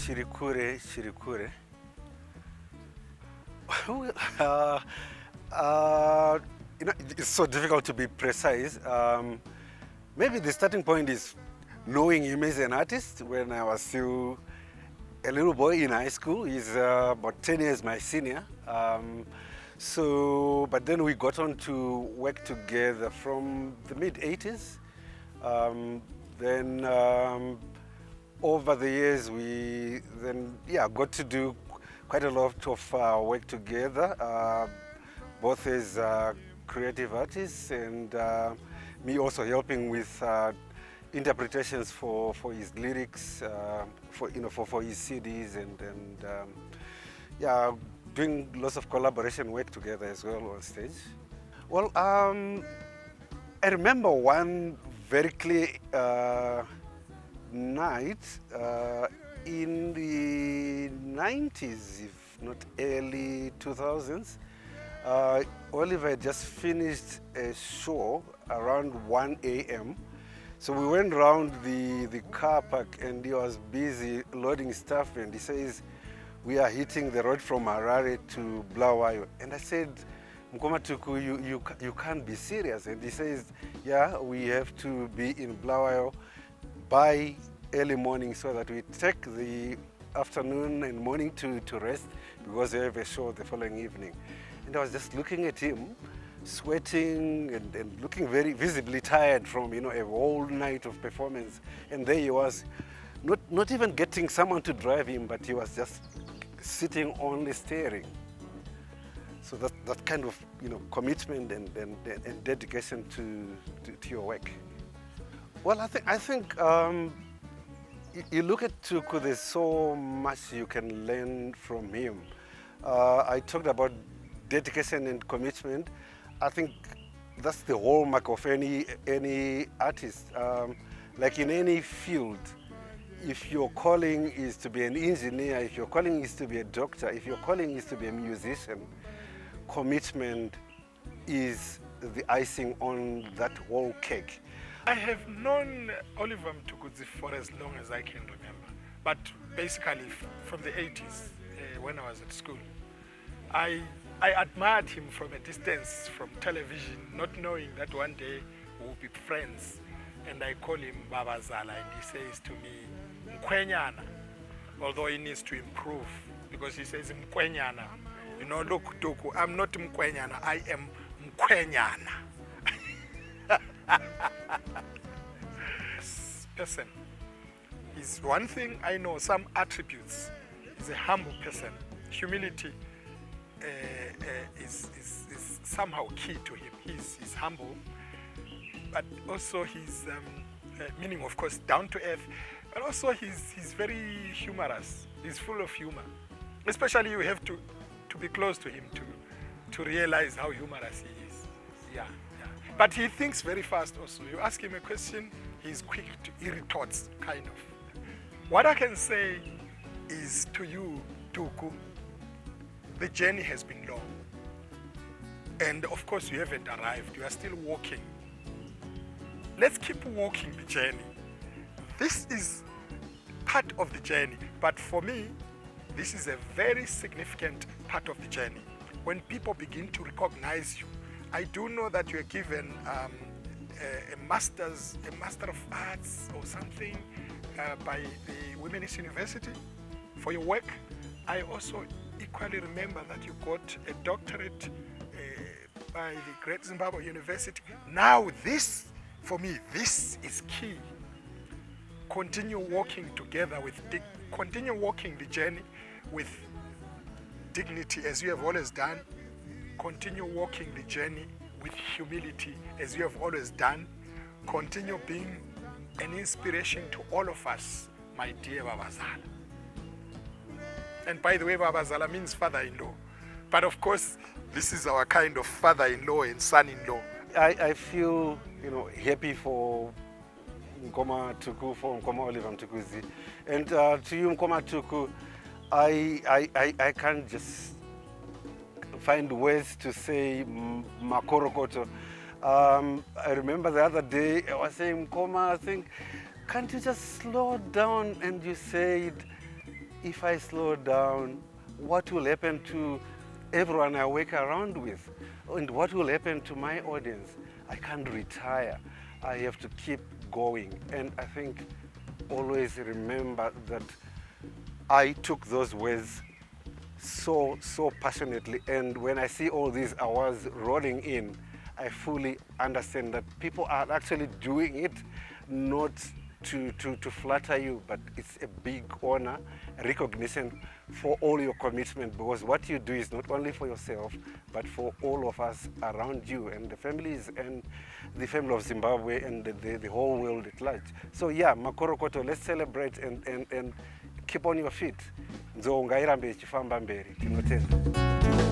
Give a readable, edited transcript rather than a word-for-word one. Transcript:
Chirikure. uh, uh, it's so difficult to be precise. Maybe the starting point is knowing him as an artist when I was still a little boy in high school. He's about 10 years my senior. But then we got on to work together from the mid-80s. Over the years, we got to do quite a lot of work together, both as creative artists and me also helping with interpretations for his lyrics, for his CDs, and doing lots of collaboration work together as well on stage. Well, I remember one very clear night in the 90s, if not early 2000s. Oliver had just finished a show around 1 a.m. So we went around the car park and he was busy loading stuff, and he says, "We are hitting the road from Harare to Bulawayo." And I said, "Mkomatuku, you can't be serious." And he says, "Yeah, we have to be in Bulawayo by early morning so that we take the afternoon and morning to rest because we have a show the following evening." And I was just looking at him, sweating and looking very visibly tired from a whole night of performance. And there he was, not even getting someone to drive him, but he was just sitting only staring. So that kind of commitment and dedication to your work. Well, I think you look at Tuku, there's so much you can learn from him. I talked about dedication and commitment. I think that's the hallmark of any artist. Like in any field, if your calling is to be an engineer, if your calling is to be a doctor, if your calling is to be a musician, commitment is the icing on that whole cake. I have known Oliver Mtukudzi for as long as I can remember, but basically from the 80s when I was at school. I admired him from a distance from television, not knowing that one day we'll be friends. And I call him Baba Zala, and he says to me, "Mkwenyana," although he needs to improve because he says Mkwenyana. Look, Tuku, I'm not Mkwenyana, I am Mkwenyana. This person is one thing I know, some attributes. He's a humble person. Humility is somehow key to him. He's humble, but also he's meaning, of course, down to earth, but also he's very humorous. He's full of humor. Especially you have to be close to him to realize how humorous he is. Yeah. But he thinks very fast also. You ask him a question, he's quick to irritate, kind of. What I can say is to you, Tuku, the journey has been long. And of course you haven't arrived, you are still walking. Let's keep walking the journey. This is part of the journey, but for me, this is a very significant part of the journey. When people begin to recognize you, I do know that you are given a Master of Arts or something by the Women's University for your work. I also equally remember that you got a doctorate by the Great Zimbabwe University. Now this, for me, this is key. Continue walking together continue walking the journey with dignity as you have always done. Continue walking the journey with humility as you have always done. Continue being an inspiration to all of us, my dear Baba Zala. And by the way, Baba Zala means father-in-law. But of course, this is our kind of father-in-law and son-in-law. I feel happy for Nkoma Tuku, for Nkoma Oliver Mtukudzi. And to you, Nkoma Tuku, I can't just find ways to say makorokoto. I remember the other day I was saying, Nkoma, I think, can't you just slow down? And you said, if I slow down, what will happen to everyone I work around with? And what will happen to my audience? I can't retire. I have to keep going. And I think always remember that I took those words so passionately. And when I see all these awards rolling in, I fully understand that people are actually doing it not to flatter you, but it's a big honor, recognition for all your commitment, because what you do is not only for yourself, but for all of us around you and the families and the family of Zimbabwe and the whole world at large. So yeah, Makorokoto, let's celebrate and keep on your feet. Nzou ngairambe ichifamba mberi. Tinotenda.